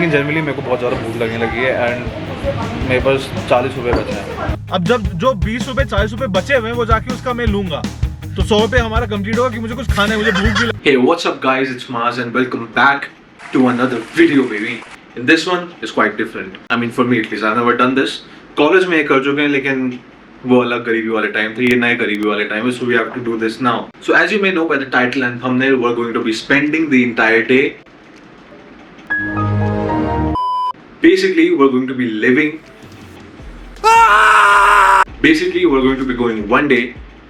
लेकिन जनरली मेरे को बहुत ज़्यादा भूख लगने लगी है एंड मेरे पास 40 रुपये बचे हैं। अब जब जो 20 रुपए 40 रुपए बचे हुए हैं वो जाके उसका मैं लूंगा तो 100 रुपए हमारा कंप्लीट होगा कि मुझे कुछ खाना है, मुझे भूख भी लगी। Hey, what's up guys, it's Maz and welcome back to another video baby. And this one is quite different. I mean for me at least, I've never done this. College में कर चुके हैं लेकिन वो अलग गरीबी वाले टाइम थे, ये नए गरीबी वाले टाइम है, so we have to do this now. So as you may know by the title and thumbnail, we're going to be spending the entire day. Basically, we're going to be living. Basically, we're going to be going one day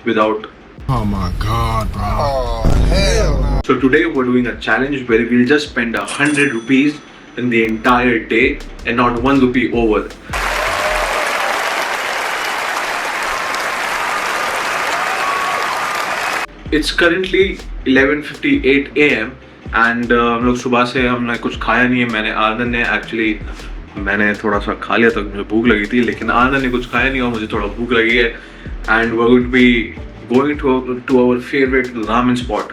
without. Oh my god, bro. Oh, hell no. So today we're doing a challenge where we'll just spend 100 rupees in the entire day and not 1 rupee over. It's currently 11:58 AM and हम लोग सुबह से हमने कुछ खाया नहीं है। मैंने आनंद ने एक्चुअली मैंने थोड़ा सा खा लिया था, मुझे भूख लगी थी, लेकिन आनंद ने कुछ खाया नहीं और मुझे थोड़ा भूख लगी है and we're going to be going to our favorite ramen spot.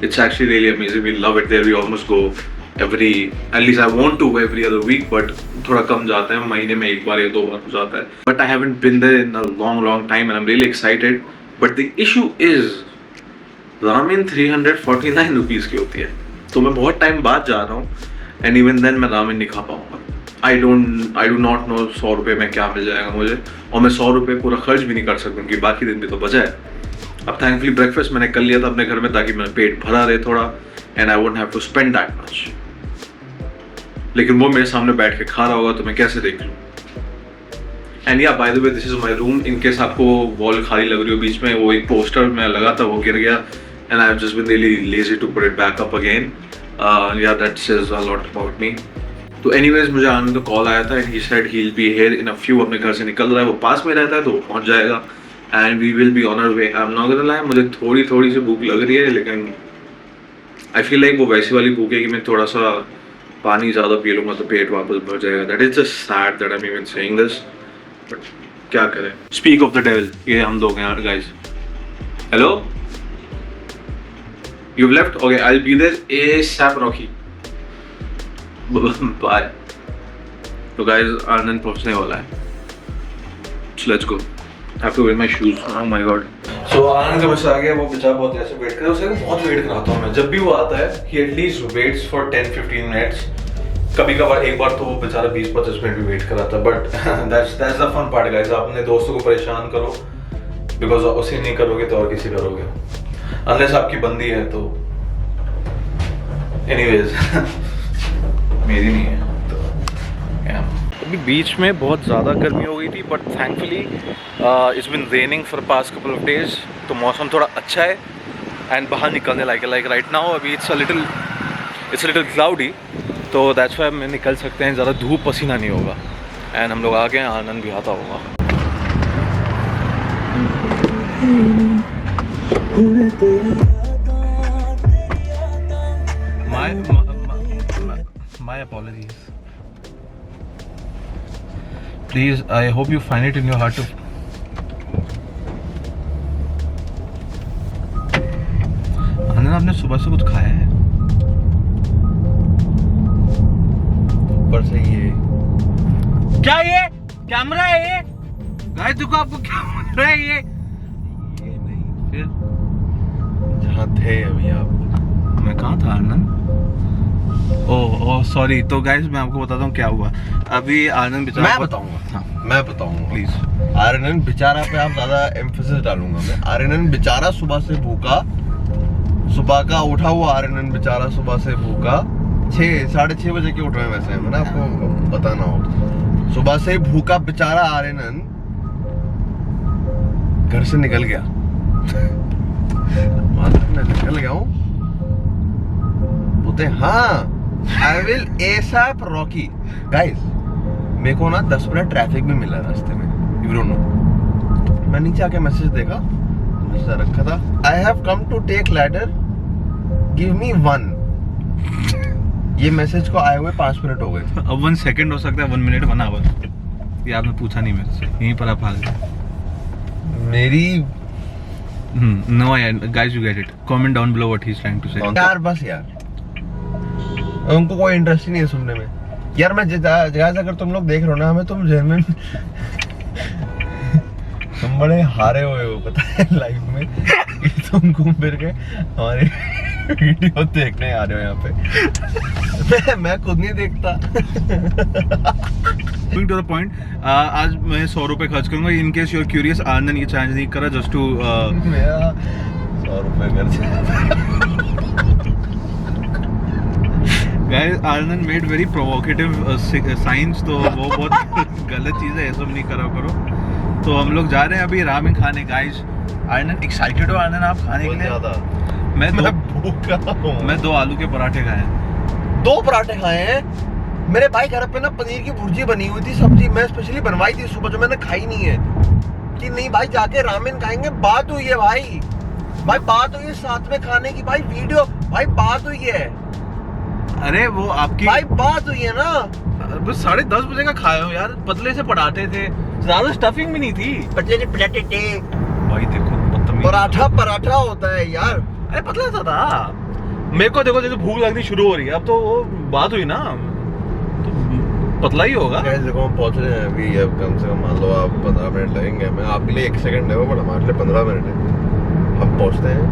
It's actually really amazing. We love it there. We almost go every, at least I want to go every other week, but थोड़ा कम जाता है, महीने में एक बार या 2 बार हो जाता है. But I haven't been there in a long time and I'm really excited. But the issue is ramen 349 rupees की होती है. तो मैं बहुत टाइम बाद जा रहा हूँ and even then मैं ramen नहीं खा पाऊँगा. I do not know 100 रुपये में क्या मिल जाएगा मुझे, और मैं 100 रुपये पूरा खर्च भी नहीं कर सकता क्योंकि बाकी दिन भी तो बचा है. अब थैंकफुली ब्रेकफास्ट मैंने कर लिया था अपने घर में ताकि मेरा पेट भरा रहे थोड़ा and I won't have to spend that much. लेकिन वो मेरे सामने बैठ के खा रहा होगा तो मैं कैसे देख लूँ. एंड या by the way this is my room, in case आपको वॉल खाली लग रही हो बीच में, वो एक पोस्टर मैं लगा था वो गिर गया and I have just been really lazy to put it back up again. Yeah that says a lot about me. तो एनीवेज मुझे आनंद का कॉल आया था and he said he will be here in a few. अपने घर से निकल रहा है, वो पास में रहता है तो वो पहुंच जाएगा and we will be on our way. I am not gonna lie, मुझे थोड़ी सी भूख लग रही है लेकिन आई फील लाइक वो वैसी वाली भूख है कि मैं थोड़ा सा पानी ज़्यादा पी लूँगा तो पेट वापस भर जाएगा. That is just sad that I am even saying this, but क्या करें. स्पीक ऑफ द डेविल, ये हम लोग हैं guys. Hello, you left, okay I will be there ASAP Rocky. Bye. तो गाइस आनंद पहुंचने वाला है, so let's go. I have to wear my shoes. Oh my god. So आनंद का बस आ गया, वो बेचारा बहुत ऐसे वेट कर रहा है. उसे बहुत वेट कराता हूँ मैं. जब भी वो आता है he at least waits for 10-15 minutes. कभी कभार एक बार तो वो बेचारा 20-25 मिनट भी वेट कराता है. But that's the fun part guys. आप अपने दोस्तों को परेशान करो because उसे नहीं करोगे तो और किसी करोगे. Unless आपकी बंदी है तो. Anyways मेरी नहीं है तो yeah. अभी बीच में बहुत ज़्यादा गर्मी हो गई थी but thankfully it's been raining for past couple of days, तो मौसम थोड़ा अच्छा है एंड बाहर निकलने लाइक राइट नाउ. अभी इट्स लिटिल क्लाउडी, तो दैट्स व्हाई हम निकल सकते हैं, ज़्यादा धूप पसीना नहीं होगा एंड हम लोग आ गए. आनंद भी आता होगा. My apologies. Please, I hope you find it in your heart to. आनंद, आपने सुबह से कुछ खाया है? ऊपर से ये क्या, ये कैमरा है ये? गाइस देखो, आपको कैमरा है ये नहीं. फिर जहाँ थे अभी आप, मैं कहाँ था आनंद? Oh sorry. तो गाइस मैं आपको बताता हूँ क्या हुआ. अभी आनंद बेचारा, मैं बताऊंगा. हाँ, मैं बताऊंगा प्लीज. आर्यनन बेचारा पे आप ज्यादा एम्फेसिस डालूंगा मैं. आर्यनन बेचारा सुबह से भूखा, सुबह का उठा हुआ आर्यनन बेचारा सुबह से भूखा. 6-6:30 बजे के उठ रहे हैं वैसे, है ना, आपको बताना हो. सुबह से भूखा बेचारा आर्यनन घर से निकल गया. मैं निकल गया हूँ बोलते हाँ I will SAP Rocky. Guys मेरे को ना 10 मिनट ट्रैफिक में मिला रास्ते में, यू डोंट नो. मैं नीचे आके मैसेज देखा, मैसेज रखा था, I have come to take ladder, give me 1. ये मैसेज को आए हुए 5 मिनट हो गए. अब 1 सेकंड हो सकता है, 1 मिनट 1 आवर. ये आपने पूछा नहीं मेरे से, यहीं पर आप आ गए. मेरी No, guys, you get it. Comment down below what he's trying to say. यार बस यार, उनको कोई इंटरेस्ट ही नहीं है सुनने में. यार मैं जगह अगर तुम लोग देख रहे हो ना, हमें तुम जेन्युइन तुम बड़े हारे हुए हो पता है लाइफ में कि तुम घूम फिर के हमारे वीडियो देखने आ रहे हो यहाँ पे। मैं खुद नहीं देखता। टू द पॉइंट, आज मैं 100 रुपए खर्च करूंगा in case you are curious. Anand ये चैलेंज नहीं करा जस्ट टू मेरा 100 रुपए खर्च। गाइस आनंद मेड वेरी प्रोवोकेटिव साइंस, तो वो बहुत गलत चीज़ है, ये सब नहीं करा करो। तो हम लोग जा रहे हैं अभी रामेन खाने। गाइस आनंद एक्साइटेड हो आनंद आप खाने के लिए? ज्यादा मैं भूखा हूँ। मैं 2 आलू के पराठे खाए हैं। 2 पराठे खाए हैं मेरे भाई। घर पे ना पनीर की भुर्जी बनी हुई थी, सब्जी मैं स्पेशली बनवाई थी सुबह, जो मैंने खाई नहीं है। कि नहीं भाई जाके रामेन खाएंगे, बात हुई है भाई। भाई बात हुई है साथ में खाने की भाई, वीडियो भाई बात हुई है। अरे वो आपकी भाई बात हुई है ना। बस 10:30 बजे का खाए हो यार, पतले से पराठे थे, ज्यादा स्टफिंग भी नहीं थी। पतले पराठे थे भाई देखो बदतमीज। पराठा होता है यार। अरे पतला सा था। मेरे को देखो जैसे भूख लगनी शुरू हो रही है अब, तो वो बात हुई ना, तो पतला ही होगा। गाइस देखो हम पहुंच रहे हैं अभी। अब कम से कम मान लो आप 15 मिनट लगेंगे। मैं आपके लिए 1 सेकंड है वो, बट हमारे लिए 15 मिनट है। हम पहुंचते हैं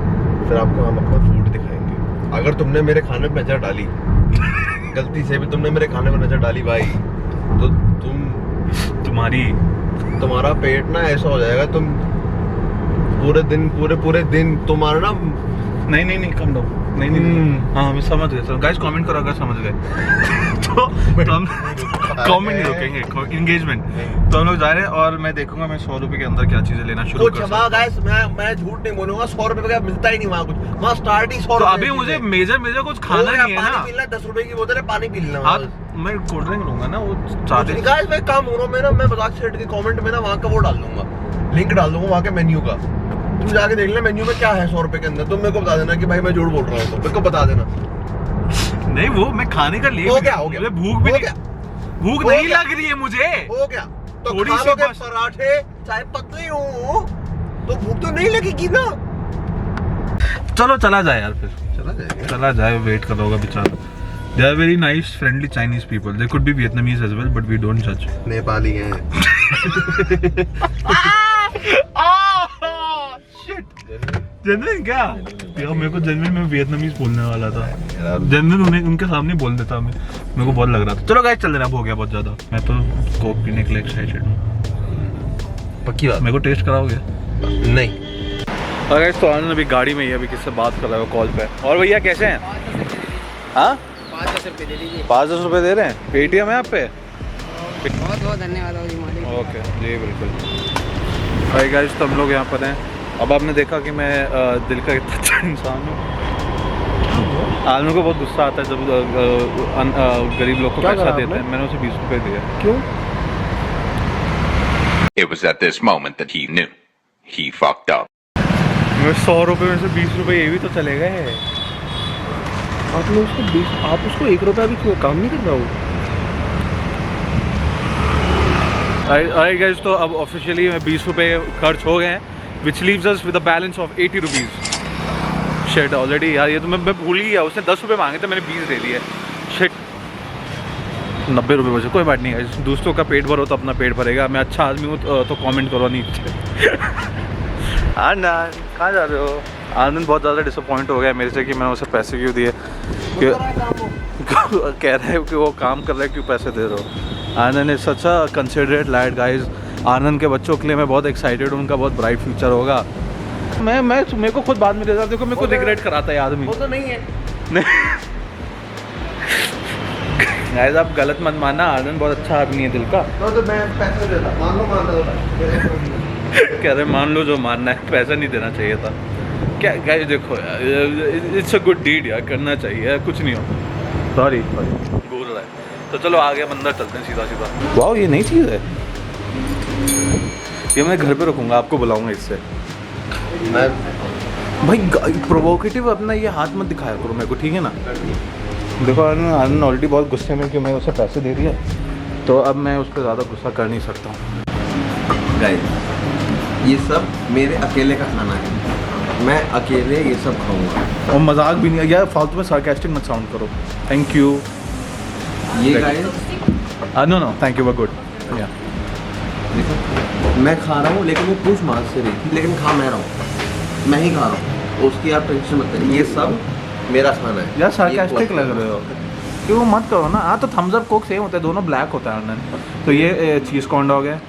फिर आपको हम अपना फूड दिखाएंगे। अगर तुमने मेरे खाने पे नजर डाली, गलती से भी तुमने मेरे खाने पे नजर डाली भाई, तो तुम्हारा पेट ना ऐसा हो जाएगा, तुम पूरे दिन तुम्हारा ना नहीं कम डाउन। नहीं हाँ हम समझ गए। गाइस कमेंट करो अगर समझ गए तो हम कमेंट नहीं रोकेंगे, एंगेजमेंट। तो हम लोग जा रहे हैं और मैं देखूंगा मैं 100 रुपए के अंदर क्या चीजें लेना शुरू कर सकता हूं। गाइस मैं झूठ नहीं बोलूंगा, 100 रुपए का मिलता ही नहीं वहाँ कुछ। वहाँ स्टार्ट ही 100 तो अभी मुझे मेजर कुछ खाना नहीं है ना। 10 रुपए की बोतल है, पानी पी लेना। हाँ मैं कोल्ड ड्रिंक लूंगा ना, वो 40। गाइस मैं काम हो रहा मेरा, मैं मजाक सेट के कमेंट में ना वहाँ का वो डाल दूंगा, लिंक डाल दूंगा वहाँ के मेन्यू का। तुम जाके देख लेना मेन्यू में क्या है 100 रुपए के अंदर। तुम मेरे को बता देना कि भाई मैं झूठ बोल रहा हूँ, तो मेरे को बता देना। नहीं वो मैं खाने का लिए हो गया मुझे भूख भी नहीं, भूख नहीं लग रही है मुझे। हो गया तो थोड़ी खा सी लोगे बस। पराठे, चाहे पतली हो तो भूख तो नहीं लगेगी ना। चलो चला जाए यार, फिर चला जाएगा। चला जाए, वेट कर होगा बेचारा। They are very nice, friendly Chinese people. They could be Vietnamese as well, but we don't judge. Nepali हैं। जेनविन क्या यार, मेरे को जेनविन में वियतनामीज बोलने वाला था। जेनविन उन्हें उनके सामने बोल देता मैं, मेरे को बहुत लग रहा था। चलो गाइस चल देना, अब हो गया बहुत ज्यादा। मैं तो कोक पीने के लिए एक्साइटेड हूँ। पक्की बात। मेरे को टेस्ट कराओगे? नहीं। और गाइस तो आनंद अभी गाड़ी में ही, अभी किससे बात कर रहा है कॉल पे। और भैया कैसे हैं? हाँ 5-10 रुपये दे दीजिए। 5-10 रुपये दे रहे हैं? पेटीएम है आप पे? बहुत बहुत धन्यवाद हो जी मालिक। ओके जी बिल्कुल। भाई गाइस तो हम लोग यहाँ पर हैं। अब आपने देखा कि मैं दिल का कितना अच्छा इंसान हूँ। आदमी को बहुत गुस्सा आता है जब गरीब लोग को पैसा देते हैं। मैंने उसे 20 रुपये दिए। क्यों? It was at this moment that he knew. He fucked up. मैं 100 रुपये में से 20 रुपये ये भी तो चले गए। आप उसको 1 रुपया भी क्यों काम नहीं कर रहा हूँ। Alright guys, तो अब ऑफिशियली 20 रुपये खर्च हो गए हैं, which leaves us with a balance of 80 rupees. Shit already यार, ये तो मैं भूल गया। उसने 10 रुपये मांगे थे, मैंने 20 दे दिए। Shit 90 रुपये बचे। कोई बात नहीं है, दोस्तों का पेट भरो तो अपना पेट भरेगा। मैं अच्छा आदमी हूँ तो कमेंट करो नीचे। आनंद कहाँ जा रहे हो? आनंद बहुत ज़्यादा डिसअपॉइंट हो गया मेरे से कि मैंने उसे पैसे क्यों दिए। कह रहा है कि वो काम कर रहा है, क्यों पैसे दे रहे हो। Anand is such a considerate light guys. Anand के बच्चों के लिए मैं बहुत एक्साइटेड हूँ, उनका बहुत ब्राइट फ्यूचर होगा। मैं मेरे को खुद बाद में देता, देखो मेरे को रिग्रेट कराता है आदमी। वो तो नहीं है। गाइस आप गलत मत मानना, आनंद बहुत अच्छा आदमी है दिल का। तो मैं पैसे देता, मान लो कह रहे मान लो जो मानना है, पैसा नहीं देना चाहिए था। क्या गाइस देखो यार, इट्स अ गुड डीड यार, करना चाहिए, कुछ नहीं हो। सॉरी बोल रहा है। तो चलो आगे अंदर चलते हैं सीधा। वाह ये नई चीज़ है, ये मैं घर पे रखूँगा, आपको बुलाऊँगा इससे। मैं भाई प्रोवोकेटिव अपना ये हाथ मत दिखाया करो मेरे को, ठीक है ना। देखो आनंद ऑलरेडी बहुत गुस्से में कि मैं उसे पैसे दे दिया, तो अब मैं उस पर ज़्यादा गुस्सा कर नहीं सकता हूँ। गाइस ये सब मेरे अकेले का खाना है, मैं अकेले ये सब खाऊंगा। और मजाक भी नहीं यार, फालतू में सार्कास्टिक मत साउंड करो। Thank you. ये guys no no thank you were good yeah देखो मैं खा रहा हूँ लेकिन वो पूछ मार से रही थी, लेकिन खा मैं रहा हूँ, मैं ही खा रहा हूँ, उसकी आप टेंशन मत करिए, ये सब मेरा खाना है। यार सार्कास्टिक लग रहे हो कि वो मत करो ना। हाँ तो थम्स अप कोक सेम होते हैं, दोनों ब्लैक होता है अनन। तो ये चीज़ कॉर्न डॉग है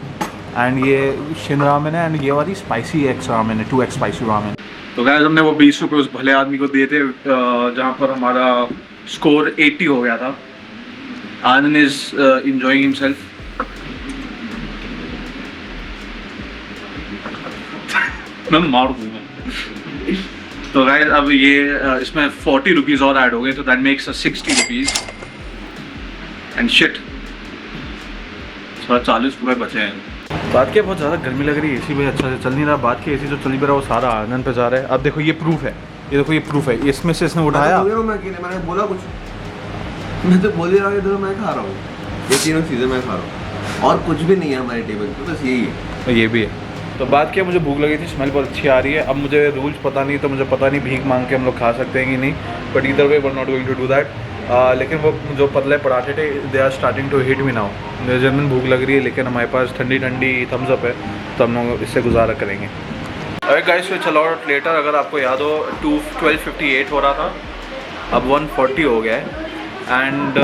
एंड ये शिन रामेन है एंड ये वाली स्पाइसी एक्स रामेन है, 2x स्पाइसी रामेन। तो गाइस हमने वो 20 रुपये उस भले आदमी को दिए थे जहाँ पर हमारा स्कोर 80 हो गया था। आनंद इज इंजॉइंग हिमसेल्फ। मैं मार दूंगा। तो गाइस अब ये इसमें 40 रुपीज़ और ऐड हो गए, तो that makes 60 rupees and shit 40 रुपये बचे हैं। बात क्या, बहुत ज़्यादा गर्मी लग रही है, एसी भी अच्छा से चल नहीं रहा। बात की एसी जो चल भी रहा है वो सारा आनंद पे जा रहा है। अब देखो ये प्रूफ है, ये देखो ये प्रूफ है, इसमें से इसने उठाया। मैंने बोला कुछ, मैं तो बोल ही रहा हूँ मैं खा रहा हूँ, ये तीनों चीज़ें मैं खा रहा हूँ और कुछ भी नहीं है हमारे टेबल पे, बस यही है। ये भी है। तो बात क्या, मुझे भूख लगी थी, स्मेल बहुत अच्छी आ रही है। अब मुझे रूल्स पता नहीं, तो मुझे पता नहीं भीख मांग के हम लोग खा सकते हैं कि नहीं, but either way we are not going to do that. लेकिन वो जो पतले पराठे थे they are starting to hit me now. मुझे जनरल भूख लग रही है, लेकिन हमारे पास ठंडी ठंडी थम्स अप है, तो हम लोग इससे गुजारा करेंगे। अरे गाइस वी चलो आउट लेटर, अगर आपको याद हो 12:58 हो रहा था, अब 1:40 हो गया है। एंड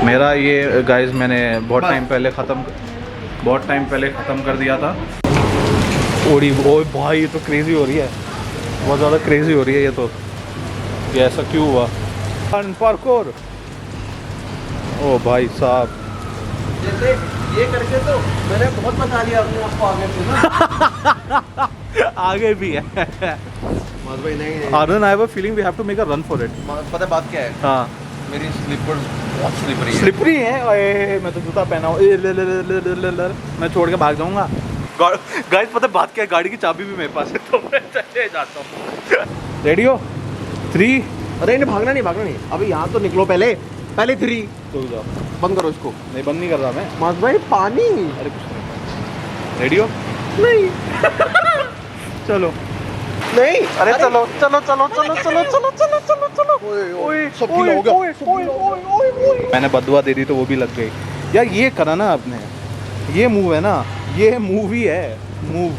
मेरा ये गाइस मैंने बहुत टाइम पहले ख़त्म कर दिया था। ओड़ी ओए भाई, ये तो क्रेज़ी हो रही है, बहुत ज़्यादा क्रेज़ी हो रही है ये तो। ये ऐसा क्यों हुआ? पार्कोर, ओ भाई साहब, जैसे ये करके तो मैंने बहुत बता लिया अपने आपको आगे से ना। आगे भी है। माज भाई नहीं Anand, I have a feeling we have to make a run for it. पता है बात क्या है, हाँ मेरी स्लीपर्स बहुत स्लिपरी है। स्लिपरी है। ओए मैं तो जूता पहना हूँ, मैं छोड़ के भाग जाऊंगा। गाइस पता है बात क्या है, गाड़ी की चाबी भी मेरे पास है, तो मैं चले जाता हूँ। रेडी हो? 3। अरे नहीं भागना नहीं, अभी यहाँ तो निकलो पहले 3। तो जाओ, बंद करो इसको। नहीं बंद नहीं कर रहा मैं। माज भाई पानी। अरे कुछ नहीं, रेडी हो? नहीं चलो। नहीं अरे चलो चलो चलो चलो चलो चलो चलो चलो चलो। ओए सब गीला हो गया। मैंने बदुआ दे दी तो वो भी लग गई। यार ये करा ना आपने, ये मूव है ना, ये मूव ही है, मूव।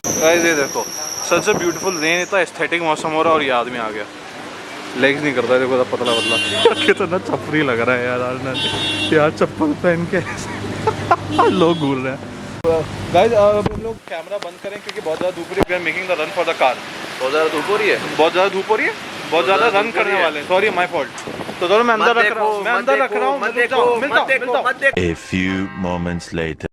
गाइस ये देखो, सच अ ब्यूटीफुल रेन, इतना एस्थेटिक मौसम हो रहा है और ये आदमी आ गया। लेग्स नहीं करता है, देखो पतला पतला। कितना चपरी लग रहा है यार चप्पल पहन के लोग घूर रहे हैं। गाइस अब हम लोग कैमरा बंद करें क्योंकि बहुत ज़्यादा धूप हो रही है। We are making the run for the car. बहुत ज़्यादा धूप हो रही है, बहुत ज़्यादा धूप हो रही है, बहुत ज़्यादा रन करने वाले हैं। Sorry my fault. तो दोनों मैं अंदर रख रहा हूँ, मिलता हूँ। A few moments later.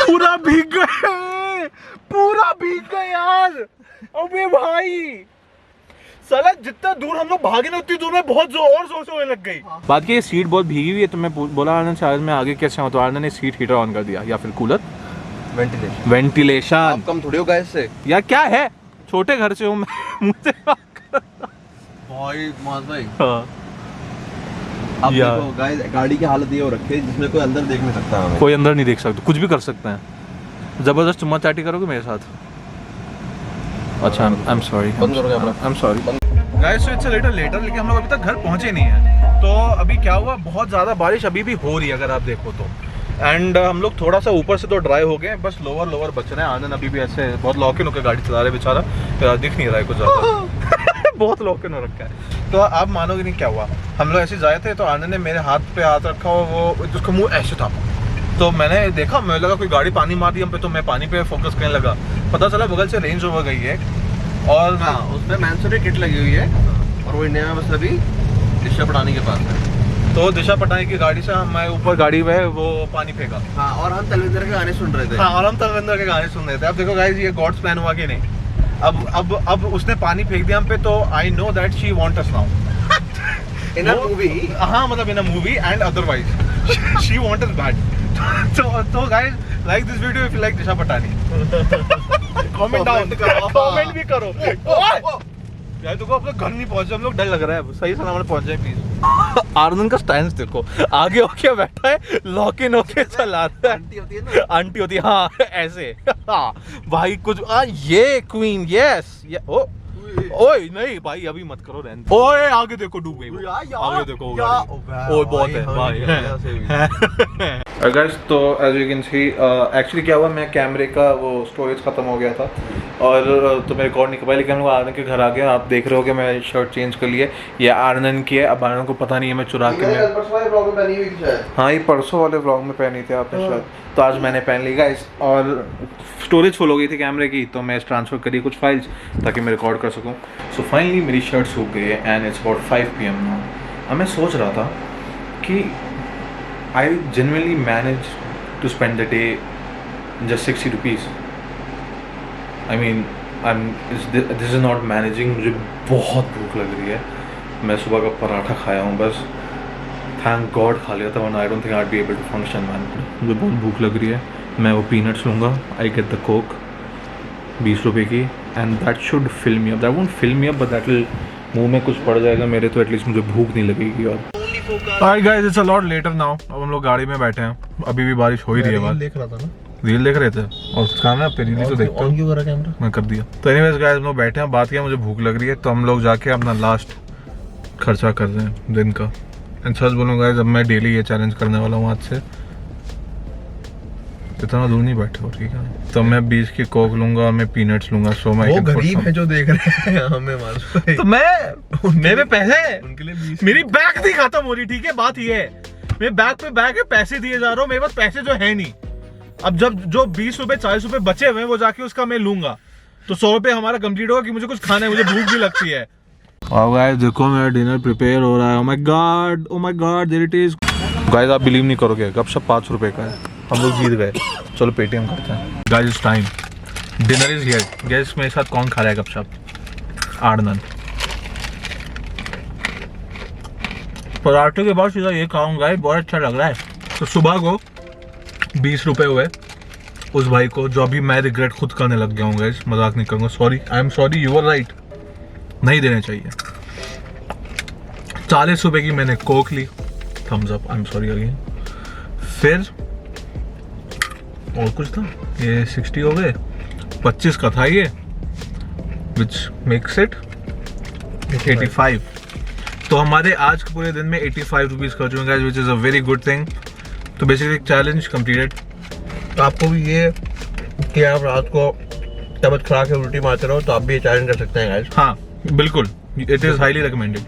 पूरा भीग गए यार। अबे भाई साला, जितना दूर हम लोग भागे ना उतनी दूर में बहुत जोर से होने लग गई। बात की ये सीट बहुत भीगी हुई है, तो मैं बोला आनंद शायद मैं आगे कैसे आऊँ, तो आनंद ने सीट हीटर ऑन कर दिया या फिर कूलर, वेंटिलेशन। आप कम थोड़ी हो गाइस से यार क्या है, छोटे घर से हूँ मैं, मुझसे भाई। माज भाई हाँ। अब यार। देखो गाइस, गाड़ी की हालत ये हो रखी है जिसमें कोई अंदर देख नहीं सकता हमें। कोई अंदर नहीं देख सकता, कुछ भी कर सकते हैं। जबरदस्त चुम्मा चाटी करोगे मेरे साथ? अच्छा आई एम सॉरी, बंद करो camera. I am sorry guys. So it's later लेकिन हम लोग अभी तक घर पहुंचे नहीं हैं। तो अभी क्या हुआ, बहुत ज़्यादा बारिश अभी भी हो रही है अगर आप देखो तो। एंड हम लोग थोड़ा सा ऊपर से तो ड्राई हो गए, बस लोअर बच रहे हैं। आनंद अभी भी ऐसे बहुत लॉकिन होकर गाड़ी चला रहे बेचारा, दिख नहीं रहा है कुछ ज़्यादा। बहुत लॉकिन हो रखा है। तो आप मानोगे नहीं क्या हुआ, हम लोग ऐसे जाए थे तो आनंद ने मेरे हाथ पे हाथ रखा और वो उसका मुँह ऐसे था। तो मैंने देखा, मुझे लगा कोई गाड़ी पानी मार दी हम पे, तो मैं पानी पे फोकस करने लगा। पता चला बगल से रेंज ओवर गई है और हाँ, उसमें मैंसोरी किट लगी हुई है और वो इंडिया में बस अभी दिशा पटानी के पास है। तो दिशा पटानी की गाड़ी से मैं ऊपर गाड़ी में वो पानी फेंका। हाँ, और हम तलविंदर के गाने सुन रहे थे। हाँ, और हम तलविंदर के गाने सुन रहे थे। अब देखो गाइस, ये गॉड्स प्लान हुआ कि नहीं। अब उसने पानी फेंक दिया हम पे, तो I know that she want us now in a movie. हाँ, मतलब in a movie and otherwise she want us bad. तो guys, like this video if you like Disha Patani. Comment down, comment भी करो। यार देखो, हम लोग घर नहीं पहुंचे, हम लोग डर लग रहा है। सही सलामत पहुंच जाए प्लीज। आनंद का स्टैंड देखो, आगे होके बैठा है, लॉक इन होके चला रहा है। आंटी होती है ना, आंटी होती है, हाँ ऐसे। हाँ भाई कुछ ये क्वीन, यस ये ओ ओए नहीं भाई अभी मत करो रहने। ओए आगे देखो डूब गई वो। आगे देखो वो गाड़ी। ओए बहुत है भाई। गाइस तो as you can see actually क्या हुआ, मैं कैमरे का वो स्टोरेज खत्म हो गया था और तो मैं रिकॉर्ड नहीं कर पाया, लेकिन हम लोग आनंद के घर आ गए। आप देख रहे हो कि मैं शर्ट चेंज कर लिए, ये आनंद की है। अब आनंद को पता नहीं है मैं चुरा के मैं, हाँ ये परसों वाले व्लॉग में पहनी थी आपने शायद, तो आज मैंने पहन ली गाइस। और स्टोरेज फुल हो गई थी कैमरे की, तो मैं ट्रांसफ़र करी कुछ फाइल्स ताकि मैं रिकॉर्ड कर सकूं। सो फाइनली मेरी शर्ट सूख गई है and it's about 5 PM now. अब मैं सोच रहा था कि I genuinely manage to spend the day just 60 rupees. I mean this is not managing. मुझे बहुत भूख लग रही है, मैं सुबह का पराठा खाया हूँ बस, थैंक गॉड खा लिया था, वरना I don't think I be able to function man. मुझे बहुत भूख लग रही है, मैं वो पीनट्स लूँगा, आई गेट द कोक 20 रुपये की, and that should fill me up. That won't fill me up but that will, मुंह में कुछ पड़ जाएगा मेरे तो एटलीस्ट मुझे भूख नहीं लगेगी। और alright guys, it's a lot later now. अब हम लोग गाड़ी में बैठे हैं, अभी भी बारिश हो ही रही है। बात देख रहा था ना, रील देख रहे थे और काम है, आप रील तो देखते हो। ऑन क्यों करा कैमरा? मैं कर दिया। तो एनीवेज गाइस, हम लोग बैठे हैं, बात किया, मुझे भूख लग रही है, तो हम लोग जाके अपना लास्ट खर्चा कर रहे हैं दिन का। एंड सच बोलूँ गाइस, अब मैं डेली ये चैलेंज करने वाला हूँ आज से। इतना दूर नहीं बैठे हो, ठीक है? तो मैं 20 की कोक लूंगा और मैं पीनट्स लूंगा। सो मैं वो गरीब है जो देख रहे हैं हमें, मालूम है। तो मैं मेरे पैसे हैं, उनके लिए 20 मेरी बैग नहीं खत्म हो रही, ठीक है? बात ये है, मेरे बैग पे बैग है, पैसे दिए जा रहा हूँ, मेरे पास पैसे जो है नहीं। अब जब जो 20 रुपए 40 रुपए बचे हुए हैं वो जाके उसका मैं लूंगा, तो 100 रुपए हमारा कंप्लीट होगा कि मुझे कुछ खाना है, मुझे भूख भी लगती है। और गाइस देखो मेरा डिनर प्रिपेयर हो रहा है। Oh my god there it is. Guys आप बिलीव नहीं करोगे, गपशप 5 रुपए का है, हम लोग जीत गए। चलो पेटीएम करते हैं। Guys it's time, dinner is here. Gas मेरे साथ कौन खा रहा है गपशप? आनंद। पराठे के बाद सीधा ये खाऊंगा, बहुत अच्छा लग रहा है। तो सुबह को 20 रुपए हुए उस भाई को, जो अभी मैं रिग्रेट खुद करने लग गया हूँ गाइस, मजाक नहीं करूँगा, sorry, I am sorry, you are right, नहीं देने चाहिए। 40 रुपए की मैंने कोक ली, Thums Up, I am sorry again. फिर और कुछ था, ये 60 हो गए, 25 का था ये, विच मेक्स इट 85। तो हमारे आज के पूरे दिन में 85 रुपीज़ खर्च होंगे, which is a very good thing. तो बेसिकली चैलेंज कंप्लीटेड। तो आपको भी ये कि आप रात को तबीयत खराब के उल्टी मारते रहो, तो आप भी ये चैलेंज कर सकते हैं गाइस। हाँ बिल्कुल, इट इज़ हाईली रिकमेंडेड।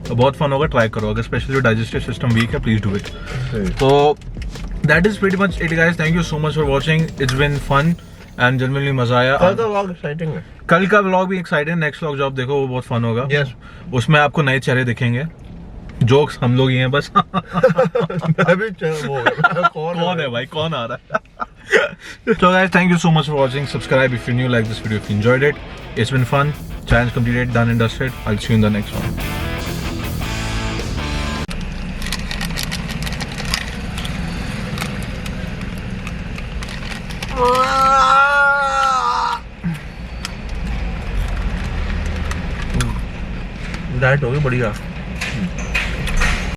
तो बहुत फन होगा, ट्राई करो, अगर स्पेशली जो डाइजेस्टिव सिस्टम वीक है, प्लीज डू इट। तो that is pretty much it guys, thank you so much for watching, it's been fun and generally मजा आया। कल का व्लॉग एक्साइटिंग है, कल का व्लॉग भी एक्साइटिंग है, नेक्स्ट व्लॉग जो आप देखो वो बहुत फन होगा। यस, उसमें आपको नए चेहरे दिखेंगे, जोक्स हम लोग ही हैं बस। कौन है भाई, कौन आ रहा है? So guys, thank you so much for watching. Subscribe if you're new, like this video if you enjoyed it. It's been fun. Challenge completed, done and dusted. I'll see you in the next one. Diet होगी बढ़िया।